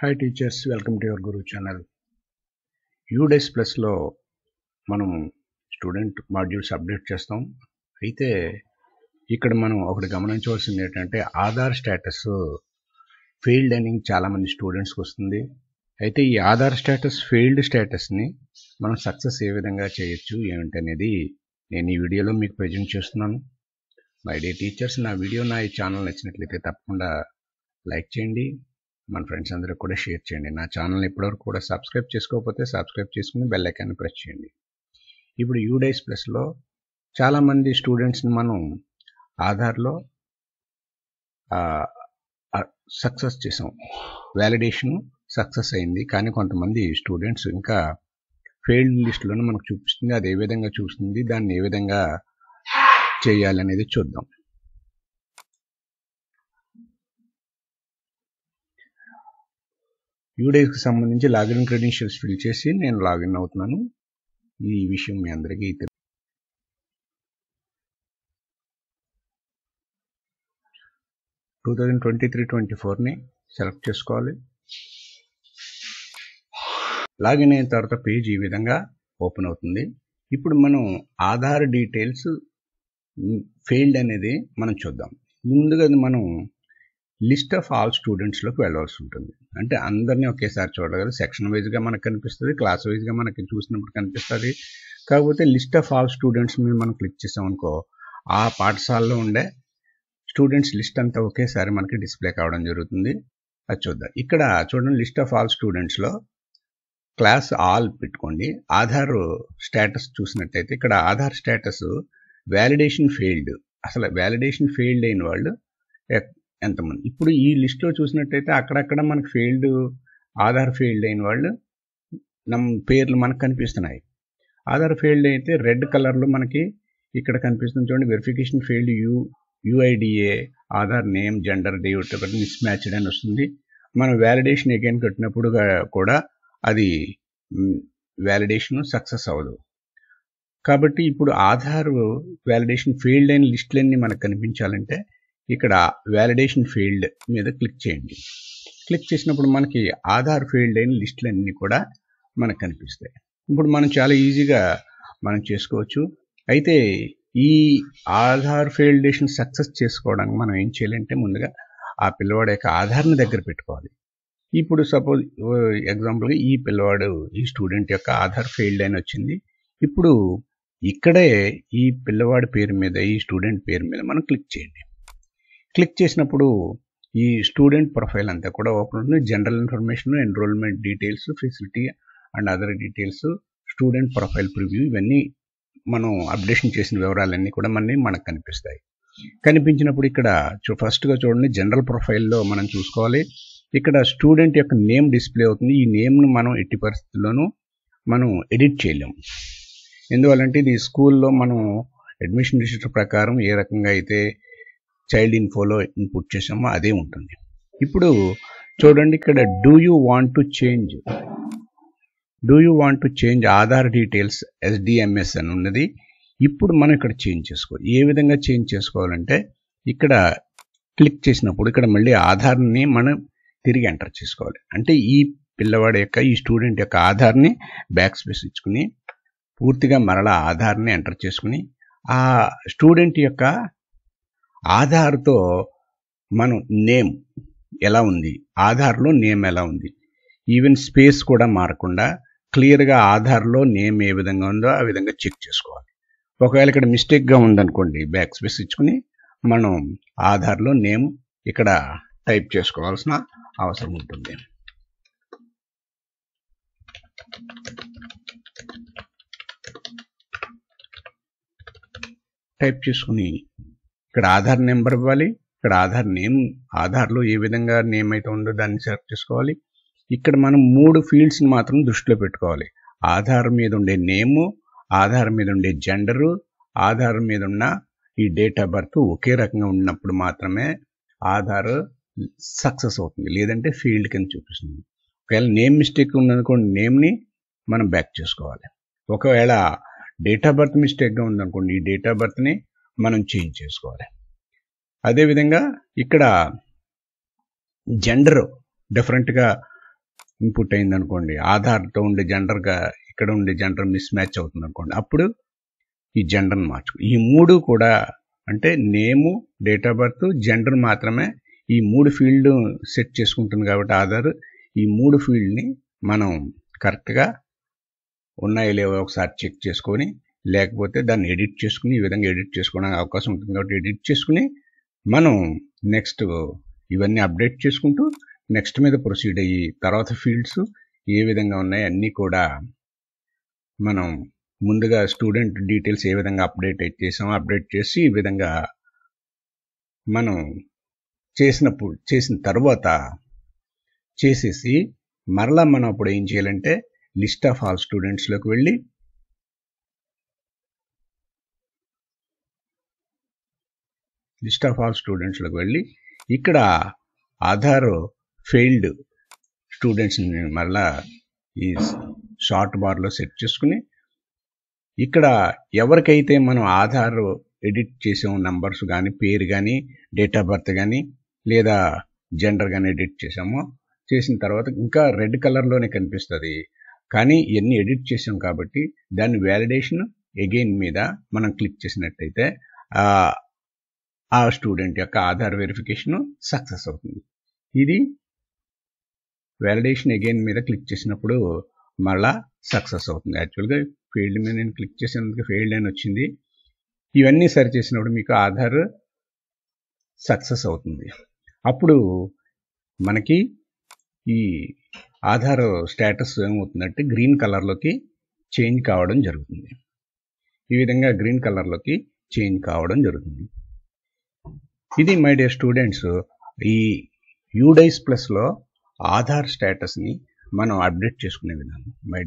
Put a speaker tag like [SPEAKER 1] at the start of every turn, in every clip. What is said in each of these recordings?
[SPEAKER 1] Hi teachers, welcome to your Guru channel. UDISE ప్లస్లో మనం student modules update చేస్తాం. అయితే ఇక్కడ మనం ఒకటి గమనించవలసింది ఏంటంటే ఆధార్ స్టేటస్ ఫెయిల్డ్ అని చాలామంది స్టూడెంట్స్కి వస్తుంది. అయితే ఈ ఆధార్ స్టేటస్ ఫెయిల్డ్ స్టేటస్ని మనం సక్సెస్ ఏ విధంగా చేయొచ్చు ఏమిటనేది నేను ఈ వీడియోలో మీకు ప్రజెంట్ చేస్తున్నాను. మై డే టీచర్స్, నా ఈ ఛానల్ నచ్చినట్లయితే తప్పకుండా లైక్ చేయండి, మన ఫ్రెండ్స్ అందరికి కూడా షేర్ చేయండి. నా ఛానల్ని ఇప్పటివరకు కూడా సబ్స్క్రైబ్ చేసుకోకపోతే సబ్స్క్రైబ్ చేసుకుని బెల్ ఐకాన్ని ప్రెస్ చేయండి. ఇప్పుడు యూడేస్ ప్లస్లో చాలామంది స్టూడెంట్స్ని మనం ఆధార్లో సక్సెస్ చేసాం, వ్యాలిడేషన్ సక్సెస్ అయింది. కానీ కొంతమంది స్టూడెంట్స్ ఇంకా ఫెయిల్డ్ లిస్టులోనే మనకు చూపిస్తుంది. అది ఏ విధంగా చూస్తుంది, దాన్ని ఏ విధంగా చేయాలనేది చూద్దాం. యూడేస్కి సంబంధించి లాగిన్ క్రెడెన్షియల్స్ ఫిల్ చేసి నేను లాగిన్ అవుతున్నాను. ఈ విషయం మీ అందరికీ 2023-24ని సెలెక్ట్ చేసుకోవాలి. లాగిన్ అయిన తర్వాత పేజ్ ఈ విధంగా ఓపెన్ అవుతుంది. ఇప్పుడు మనం ఆధార్ డీటెయిల్స్ ఫెయిల్డ్ అనేది మనం చూద్దాం. ముందుగా మనం లిస్ట్ ఆఫ్ ఆల్ స్టూడెంట్స్లోకి వెళ్ళవలసి ఉంటుంది. అంటే అందరినీ ఒకేసారి చూడగలరు. సెక్షన్ వైజ్గా మనకు కనిపిస్తుంది, క్లాస్ వైజ్గా మనకి చూసినప్పుడు కనిపిస్తుంది. కాకపోతే లిస్ట్ ఆఫ్ ఆల్ స్టూడెంట్స్ మీద మనం క్లిక్ చేసాం అనుకో, ఆ పాఠశాలలో ఉండే స్టూడెంట్స్ లిస్ట్ అంతా ఒకేసారి మనకి డిస్ప్లే కావడం జరుగుతుంది. అది చూద్దాం. ఇక్కడ చూడండి, లిస్ట్ ఆఫ్ ఆల్ స్టూడెంట్స్లో క్లాస్ ఆల్ పెట్టుకోండి. ఆధార్ స్టేటస్ చూసినట్టయితే ఇక్కడ ఆధార్ స్టేటస్ వ్యాలిడేషన్ ఫెయిల్డ్. అసలు వ్యాలిడేషన్ ఫెయిల్డ్ అయిన వాళ్ళు ఎంతమంది? ఇప్పుడు ఈ లిస్ట్లో చూసినట్టయితే అక్కడక్కడ మనకు ఆధార్ ఫెయిల్డ్ అయిన వాళ్ళు పేర్లు మనకు కనిపిస్తున్నాయి. ఆధార్ ఫెయిల్డ్ అయితే రెడ్ కలర్లో మనకి ఇక్కడ కనిపిస్తుంది చూడండి. Verification failed UIDA, Aadhaar name, gender, date miss matched అని వస్తుంది. మనం వ్యాలిడేషన్ అగైన్ కట్టినప్పుడు కూడా అది వ్యాలిడేషన్ సక్సెస్ అవ్వదు. కాబట్టి ఇప్పుడు ఆధార్ వ్యాలిడేషన్ ఫెయిల్డ్ అయిన లిస్టులన్నీ మనకు కనిపించాలంటే ఇక్కడ వ్యాలిడేషన్ ఫెయిల్డ్ మీద క్లిక్ చేయండి. క్లిక్ చేసినప్పుడు మనకి ఆధార్ ఫెయిల్డ్ అయిన లిస్టులన్నీ కూడా మనకు కనిపిస్తాయి. ఇప్పుడు మనం చాలా ఈజీగా మనం చేసుకోవచ్చు. అయితే ఈ ఆధార్ ఫెయిల్డేషన్ సక్సెస్ చేసుకోవడానికి మనం ఏం చేయాలంటే ముందుగా ఆ పిల్లవాడి యొక్క ఆధార్ని దగ్గర పెట్టుకోవాలి. ఇప్పుడు సపోజ్ ఎగ్జాంపుల్గా ఈ స్టూడెంట్ యొక్క ఆధార్ ఫెయిల్డ్ అని వచ్చింది. ఇప్పుడు ఇక్కడే ఈ పిల్లవాడి పేరు మీద, ఈ స్టూడెంట్ పేరు మీద మనం క్లిక్ చేయండి. క్లిక్ చేసినప్పుడు ఈ స్టూడెంట్ ప్రొఫైల్ అంతా కూడా ఓపెన్ అవుతుంది. General information, enrolment details, facility and other details, student profile preview, ఇవన్నీ మనం అప్డేషన్ చేసిన వివరాలన్నీ కూడా మనకు కనిపిస్తాయి. కనిపించినప్పుడు ఇక్కడ ఫస్ట్గా చూడండి, జనరల్ ప్రొఫైల్లో మనం చూసుకోవాలి. ఇక్కడ స్టూడెంట్ యొక్క నేమ్ డిస్ప్లే అవుతుంది. ఈ నేమ్ను మనం ఎట్టి పరిస్థితుల్లోనూ మనం ఎడిట్ చేయలేము. ఎందువల్లంటే ఇది స్కూల్లో మనం అడ్మిషన్ రిజిస్టర్ ప్రకారం ఏ రకంగా అయితే చైల్డ్ ఇన్ఫోలో ఇన్పుట్ చేసామో అదే ఉంటుంది. ఇప్పుడు చూడండి, ఇక్కడ do you want to change Aadhaar details SDMS అని ఉన్నది. ఇప్పుడు మనం ఇక్కడ చేంజ్ చేసుకోవాలి. ఏ విధంగా చేంజ్ చేసుకోవాలంటే ఇక్కడ క్లిక్ చేసినప్పుడు ఇక్కడ మళ్ళీ ఆధార్ని మనం తిరిగి ఎంటర్ చేసుకోవాలి. అంటే ఈ పిల్లవాడి యొక్క, ఈ స్టూడెంట్ యొక్క ఆధార్ని బ్యాక్ స్పేస్ ఇచ్చుకుని పూర్తిగా మరలా ఆధార్ని ఎంటర్ చేసుకుని ఆ స్టూడెంట్ యొక్క ఆధార్తో మనం నేమ్ ఎలా ఉంది, ఆధార్లో నేమ్ ఎలా ఉంది, ఈవెన్ స్పేస్ కూడా మారకుండా క్లియర్గా ఆధార్లో నేమ్ ఏ విధంగా ఉందో ఆ విధంగా చెక్ చేసుకోవాలి. ఒకవేళ ఇక్కడ మిస్టేక్గా ఉందనుకోండి, బ్యాక్ స్పేస్ ఇచ్చుకుని మనం ఆధార్లో నేమ్ ఇక్కడ టైప్ చేసుకోవాల్సిన అవసరం ఉంటుంది. టైప్ చేసుకుని ఇక్కడ ఆధార్ నెంబర్ ఇవ్వాలి. ఇక్కడ ఆధార్ నేమ్, ఆధార్లో ఏ విధంగా నేమ్ అయితే ఉందో దాన్ని సెలెక్ట్ చేసుకోవాలి. ఇక్కడ మనం 3 ఫీల్డ్స్ని మాత్రం దృష్టిలో పెట్టుకోవాలి. ఆధార్ మీద ఉండే నేము, ఆధార్ మీద ఉండే జెండరు, ఆధార్ మీద ఉన్న ఈ డేట్ ఆఫ్ బర్త్ ఒకే రకంగా ఉన్నప్పుడు మాత్రమే ఆధార్ సక్సెస్ అవుతుంది, లేదంటే ఫెయిల్డ్ కింద చూపిస్తుంది. ఒకవేళ నేమ్ మిస్టేక్ ఉందనుకోండి, నేమ్ని మనం బ్యాక్ చేసుకోవాలి. ఒకవేళ డేట్ ఆఫ్ బర్త్ మిస్టేక్గా ఉందనుకోండి, ఈ డేట్ ఆఫ్ బర్త్ని మనం చేంజ్ చేసుకోవాలి. అదేవిధంగా ఇక్కడ జెండర్ డిఫరెంట్గా ఇన్పుట్ అయింది అనుకోండి, ఆధార్తో ఉండే జెండర్గా ఇక్కడ ఉండే జెండర్ మిస్ మ్యాచ్ అవుతుంది అనుకోండి, అప్పుడు ఈ జెండర్ని మార్చుకో. ఈ 3 కూడా అంటే నేము, డేట్ ఆఫ్ బర్త్, జెండర్ మాత్రమే ఈ 3 ఫీల్డ్ సెట్ చేసుకుంటుంది కాబట్టి ఆధార్ ఈ 3 ఫీల్డ్ని మనం కరెక్ట్గా ఉన్నాయో లేవో ఒకసారి చెక్ చేసుకొని, లేకపోతే దాన్ని ఎడిట్ చేసుకుని, ఈ విధంగా ఎడిట్ చేసుకోవడానికి అవకాశం ఉంటుంది కాబట్టి ఎడిట్ చేసుకుని మనం నెక్స్ట్ ఇవన్నీ అప్డేట్ చేసుకుంటూ నెక్స్ట్ మీద ప్రొసీడ్ అయ్యి తర్వాత ఫీల్డ్స్ ఏ విధంగా ఉన్నాయి అన్నీ కూడా మనం ముందుగా స్టూడెంట్ డీటెయిల్స్ ఏ విధంగా అప్డేట్ చేసామో అప్డేట్ చేసి ఈ విధంగా మనం చేసిన తర్వాత చేసేసి మరలా మనం అప్పుడు ఏం చేయాలంటే లిస్ట్ ఆఫ్ ఆల్ స్టూడెంట్స్లోకి వెళ్ళి ఇక్కడ ఆధార్ ఫెయిల్డ్ స్టూడెంట్స్ని మరలా ఈ షార్ట్ బార్లో సెట్ చేసుకుని ఇక్కడ ఎవరికైతే మనం ఆధార్ ఎడిట్ చేసాం నంబర్స్ కానీ పేరు కానీ డేట్ ఆఫ్ బర్త్ కానీ లేదా జెండర్ కానీ ఎడిట్ చేసామో చేసిన తర్వాత ఇంకా రెడ్ కలర్లోనే కనిపిస్తుంది, కానీ ఇవన్నీ ఎడిట్ చేసాం కాబట్టి దాన్ని వ్యాలిడేషన్ అగైన్ మీద మనం క్లిక్ చేసినట్టయితే ఆ స్టూడెంట్ యొక్క ఆధార్ వెరిఫికేషన్ సక్సెస్ అవుతుంది. ఇది వ్యాలిడేషన్ అగైన్ మీద క్లిక్ చేసినప్పుడు మళ్ళా సక్సెస్ అవుతుంది. యాక్చువల్గా ఫెయిల్డ్ మీద నేను క్లిక్ చేసినందుకు ఫెయిల్డ్ అని వచ్చింది. ఇవన్నీ సరి చేసినప్పుడు మీకు ఆధార్ సక్సెస్ అవుతుంది. అప్పుడు మనకి ఈ ఆధార్ స్టేటస్ ఏమవుతుందంటే గ్రీన్ కలర్లోకి చేంజ్ కావడం జరుగుతుంది. ఈ విధంగా గ్రీన్ కలర్లోకి చేంజ్ కావడం జరుగుతుంది. ఇది మై డియర్ స్టూడెంట్స్, ఈ యూడైస్ ప్లస్లో ఆధార్ స్టేటస్ని మనం అప్డేట్ చేసుకునే విధానం. మై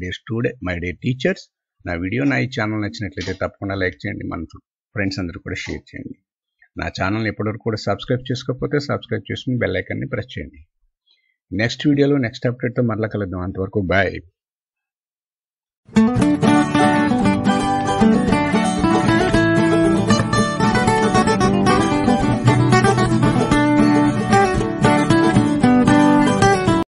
[SPEAKER 1] డియర్ టీచర్స్, నా వీడియో నా ఈ ఛానల్ నచ్చినట్లయితే తప్పకుండా లైక్ చేయండి, మన ఫ్రెండ్స్ అందరూ కూడా షేర్ చేయండి. నా ఛానల్ని ఎప్పటివరకు కూడా సబ్స్క్రైబ్ చేసుకోకపోతే సబ్స్క్రైబ్ చేసుకుని బెల్ ఐకాన్ని ప్రెస్ చేయండి. నెక్స్ట్ వీడియోలో నెక్స్ట్ అప్డేట్తో మరలా కలుద్దాం. అంతవరకు బాయ్.